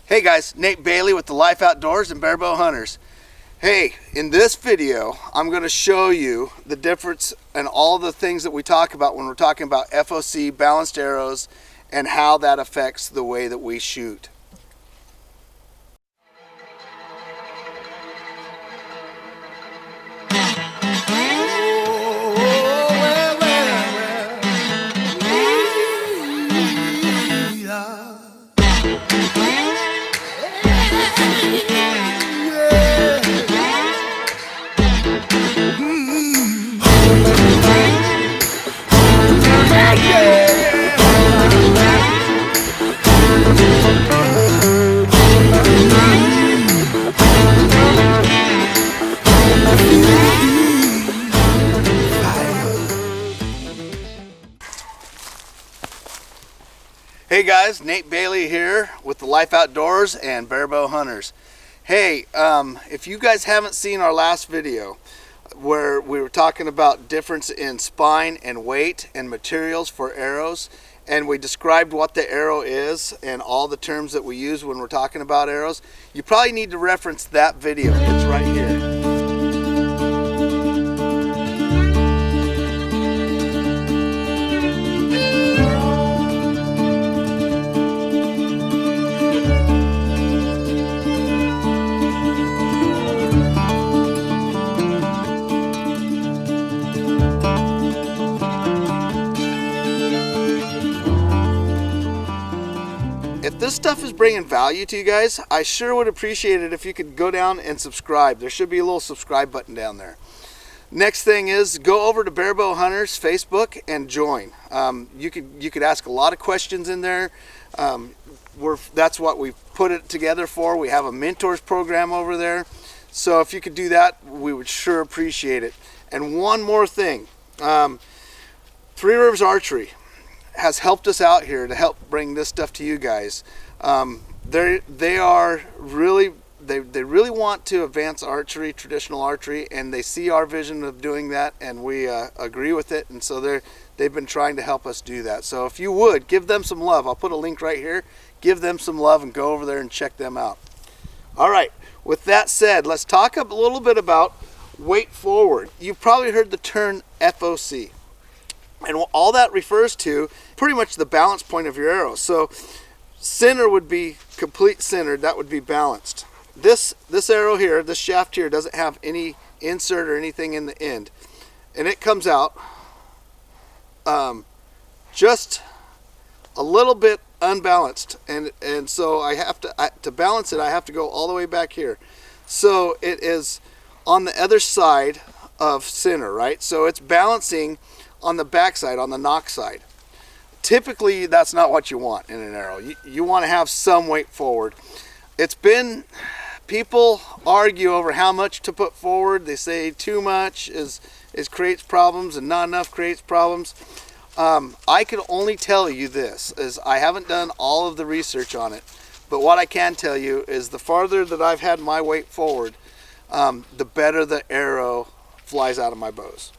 Hey guys, Nate Bailey with the Life Outdoors and Bear Bow Hunters. Hey, in this video, I'm going to show you the difference and all the things that we talk about when we're talking about FOC, balanced arrows, and how that affects the way that we shoot. Hey guys, Nate Bailey here with the Life Outdoors and Bear Bow Hunters. Hey, if you guys haven't seen our last video where we were talking about difference in spine and weight and materials for arrows, and we described what the arrow is and all the terms that we use when we're talking about arrows, you probably need to reference that video. It's right here. If this stuff is bringing value to you guys, I sure would appreciate it if you could go down and subscribe. There should be a little subscribe button down there. Next thing is go over to Bear Bow Hunters Facebook and join. You could ask a lot of questions in there. That's what we put it together for. We have a mentors program over there. So if you could do that, we would sure appreciate it. And one more thing, Three Rivers Archery has helped us out here to help bring this stuff to you guys. They really want to advance archery, traditional archery, and they see our vision of doing that, and we agree with it. And so they've been trying to help us do that. So if you would give them some love, I'll put a link right here. Give them some love and go over there and check them out. All right. With that said, let's talk a little bit about weight forward. You've probably heard the term FOC. And all that refers to pretty much the balance point of your arrow. So center would be complete centered, that would be balanced. This arrow here, this shaft here, doesn't have any insert or anything in the end. And it comes out just a little bit unbalanced. And so I have to balance it, I have to go all the way back here. So it is on the other side of center, right? So it's balancing on the back side, on the knock side. Typically, that's not what you want in an arrow. You want to have some weight forward. People argue over how much to put forward. They say too much creates problems and not enough creates problems. I can only tell you this, is I haven't done all of the research on it, but what I can tell you is the farther that I've had my weight forward, the better the arrow flies out of my bows.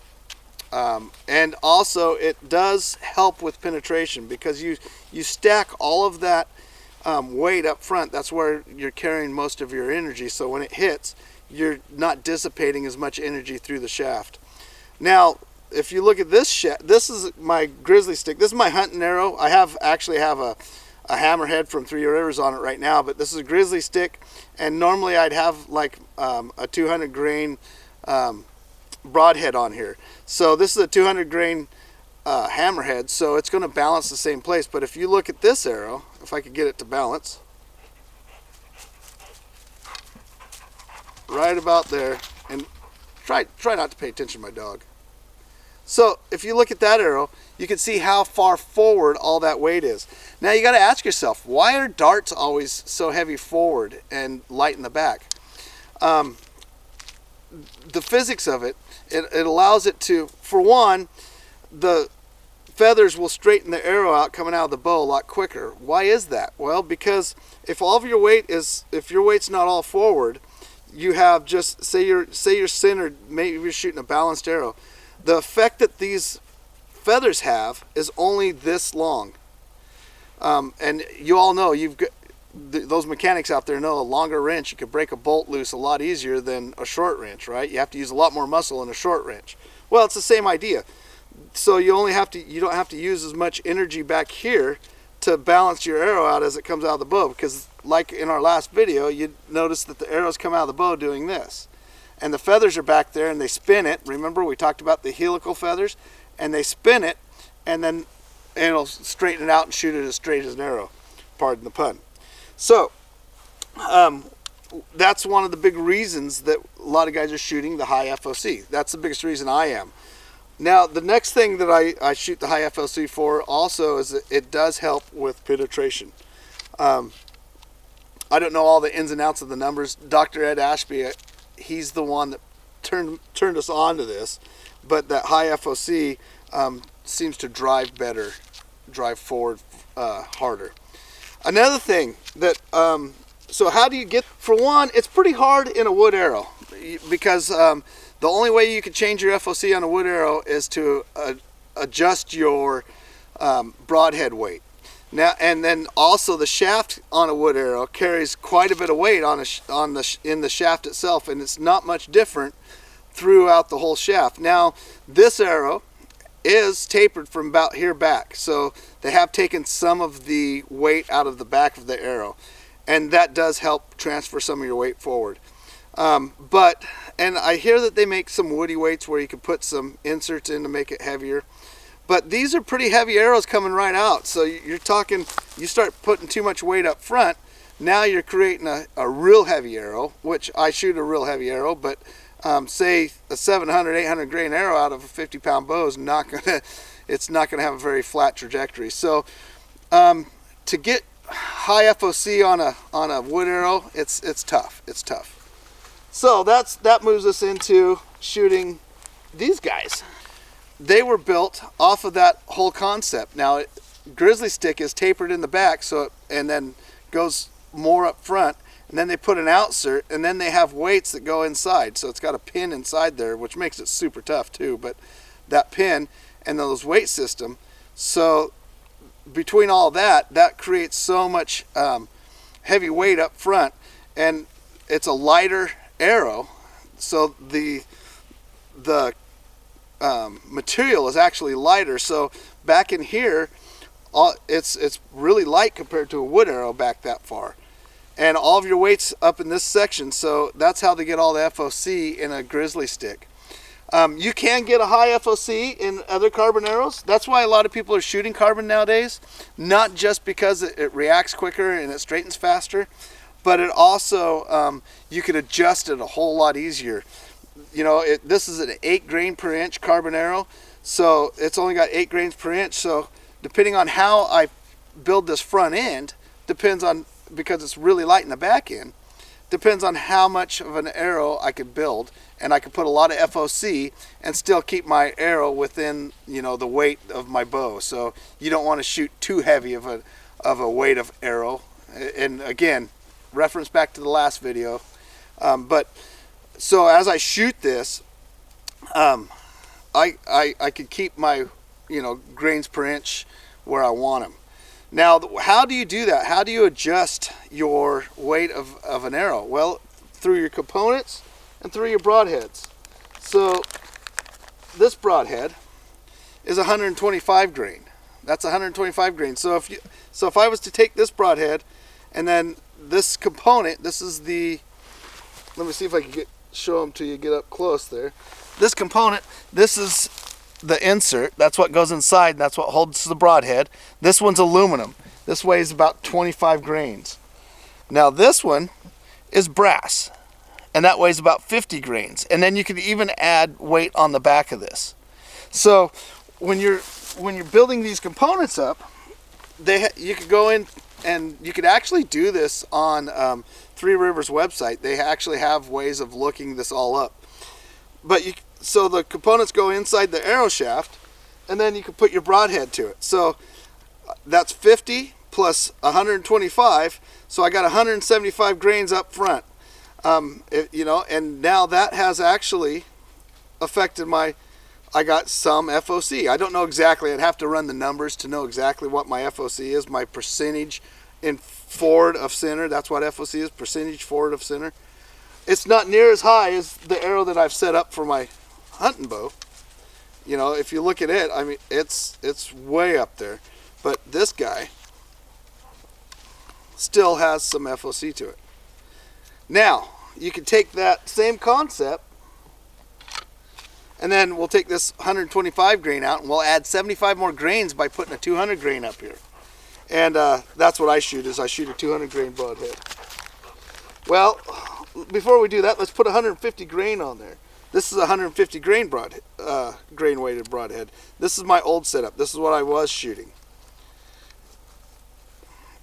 And also it does help with penetration because you stack all of that weight up front. That's where you're carrying most of your energy, so when it hits, you're not dissipating as much energy through the shaft. Now if you look at this shaft, this is my Grizzly stick. This is my hunting arrow. I actually have a hammerhead from Three Rivers on it right now, but this is a Grizzly stick, and normally I'd have like a 200 grain broadhead on here. So this is a 200 grain hammerhead, so it's going to balance the same place. But if you look at this arrow, if I could get it to balance right about there, and try not to pay attention to my dog. So if you look at that arrow, you can see how far forward all that weight is. Now you got to ask yourself, why are darts always so heavy forward and light in the back? The physics of it allows it to, for one, the feathers will straighten the arrow out coming out of the bow a lot quicker. Why is that? Well, because if all of your weight if your weight's not all forward, you have just, say you're centered, maybe you're shooting a balanced arrow. The effect that these feathers have is only this long. And you all know those mechanics out there know a longer wrench, you can break a bolt loose a lot easier than a short wrench, right? You have to use a lot more muscle in a short wrench. Well, it's the same idea. So you don't have to use as much energy back here to balance your arrow out as it comes out of the bow, because like in our last video, you notice that the arrows come out of the bow doing this. And the feathers are back there and they spin it. Remember we talked about the helical feathers? And they spin it, and then it'll straighten it out and shoot it as straight as an arrow. Pardon the pun. So that's one of the big reasons that a lot of guys are shooting the high FOC. That's the biggest reason I am. Now the next thing that I shoot the high FOC for also is that it does help with penetration. I don't know all the ins and outs of the numbers. Dr. Ed Ashby, he's the one that turned us on to this, but that high FOC seems to drive forward harder. Another thing that, so how do you get, for one, it's pretty hard in a wood arrow, because the only way you can change your FOC on a wood arrow is to adjust your broadhead weight. Now, and then also the shaft on a wood arrow carries quite a bit of weight in the shaft itself, and it's not much different throughout the whole shaft. Now, this arrow is tapered from about here back, so they have taken some of the weight out of the back of the arrow, and that does help transfer some of your weight forward. And I hear that they make some woody weights where you can put some inserts in to make it heavier. But these are pretty heavy arrows coming right out. So you're talking, you start putting too much weight up front, now you're creating a real heavy arrow, which I shoot a real heavy arrow, but say a 700, 800 grain arrow out of a 50-pound bow is it's not gonna have a very flat trajectory. So to get high FOC on a wood arrow, it's tough. It's tough. So that moves us into shooting these guys. They were built off of that whole concept. Now, Grizzly stick is tapered in the back, and then goes more up front, and then they put an outsert, and then they have weights that go inside. So it's got a pin inside there, which makes it super tough too. But that pin and those weight system, so between all that creates so much heavy weight up front, and it's a lighter arrow, so the material is actually lighter. So back in here, it's really light compared to a wood arrow back that far, and all of your weight's up in this section. So that's how they get all the FOC in a Grizzly stick. You can get a high FOC in other carbon arrows. That's why a lot of people are shooting carbon nowadays, not just because it reacts quicker and it straightens faster, but it also, you could adjust it a whole lot easier. You know, this is an 8 grain per inch carbon arrow, so it's only got 8 grains per inch. So depending on how I build this front end, depends on, because it's really light in the back end, depends on how much of an arrow I could build, and I could put a lot of FOC and still keep my arrow within, you know, the weight of my bow. So you don't want to shoot too heavy of a weight of arrow. And again, reference back to the last video. But so as I shoot this, I could keep my, you know, grains per inch where I want them. Now, how do you do that? How do you adjust your weight of an arrow? Well, through your components and through your broadheads. So this broadhead is 125 grain. That's 125 grain. So if I was to take this broadhead and then this component, this is the, let me see if I can show them to you, get up close there. This component, this is the insert, that's what goes inside, and that's what holds the broadhead. This one's aluminum. This weighs about 25 grains. Now this one is brass, and that weighs about 50 grains. And then you could even add weight on the back of this. So when you're building these components up, you could go in and you could actually do this on Three Rivers website. They actually have ways of looking this all up. But so the components go inside the arrow shaft, and then you can put your broadhead to it. So that's 50 plus 125, so I got 175 grains up front. You know, and now that has actually affected I got some FOC. I don't know exactly, I'd have to run the numbers to know exactly what my FOC is, my percentage in forward of center. That's what FOC is, percentage forward of center. It's not near as high as the arrow that I've set up for my hunting bow. You know, if you look at it, I mean, it's way up there. But this guy still has some FOC to it. Now, you can take that same concept, and then we'll take this 125 grain out, and we'll add 75 more grains by putting a 200 grain up here. And that's what I shoot, is I shoot a 200 grain broadhead. Well, before we do that, let's put 150 grain on there. This is a 150 grain broadhead, grain weighted broadhead. This is my old setup. This is what I was shooting.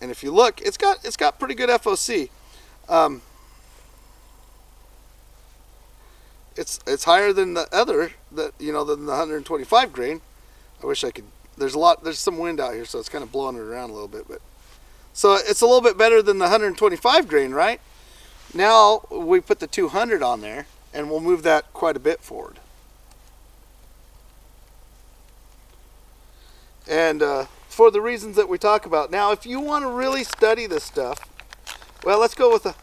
And if you look, it's got pretty good FOC. It's higher than the other, than the 125 grain. I wish I could. There's some wind out here, so it's kind of blowing it around a little bit. But so it's a little bit better than the 125 grain, right? Now we put the 200 on there, and we'll move that quite a bit forward. And for the reasons that we talk about. Now, if you want to really study this stuff, well, let's go with a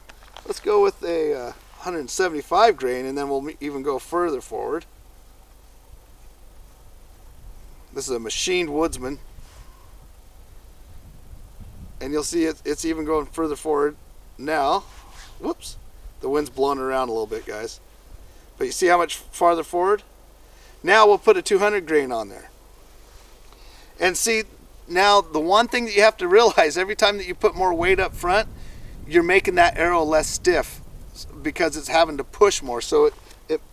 175 grain, and then we'll even go further forward. This is a machined woodsman, and you'll see it's even going further forward now. Whoops, the wind's blowing around a little bit, guys. But you see how much farther forward? Now we'll put a 200 grain on there. And see, now the one thing that you have to realize, every time that you put more weight up front, you're making that arrow less stiff because it's having to push more. So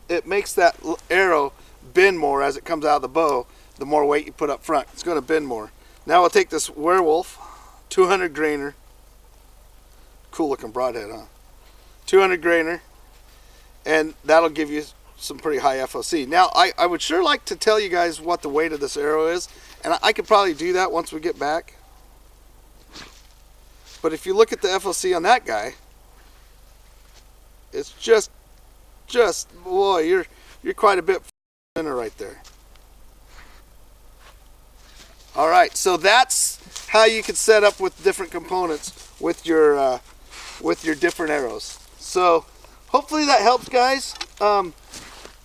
it makes that arrow bend more as it comes out of the bow. The more weight you put up front, it's going to bend more. Now we'll take this Werewolf 200 grainer. Cool looking broadhead, huh? 200 grainer, and that'll give you some pretty high FOC. Now, I would sure like to tell you guys what the weight of this arrow is, and I could probably do that once we get back. But if you look at the FOC on that guy, it's just boy, you're quite a bit thinner right there. All right, so that's how you can set up with different components with your different arrows. So hopefully that helps, guys. I'm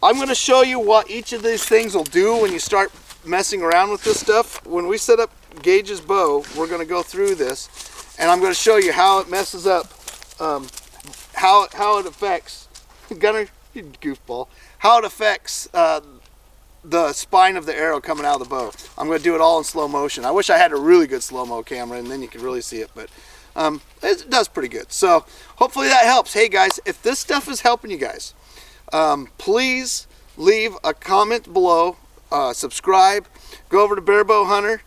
going to show you what each of these things will do when you start messing around with this stuff. When we set up Gage's bow, we're going to go through this, and I'm going to show you how it messes up, how it affects Gunner, you goofball, how it affects the spine of the arrow coming out of the bow. I'm going to do it all in slow motion. I wish I had a really good slow-mo camera, and then you could really see it, but it does pretty good. So hopefully that helps. Hey guys, if this stuff is helping you guys, please leave a comment below, subscribe, go over to Bear Bow Hunter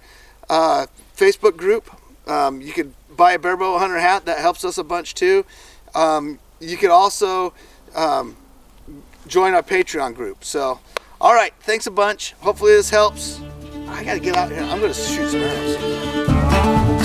Facebook group. You could buy a Bear Bow Hunter hat. That helps us a bunch too. You could also join our Patreon group. So all right, thanks a bunch. Hopefully this helps. I gotta get out here. I'm gonna shoot some arrows.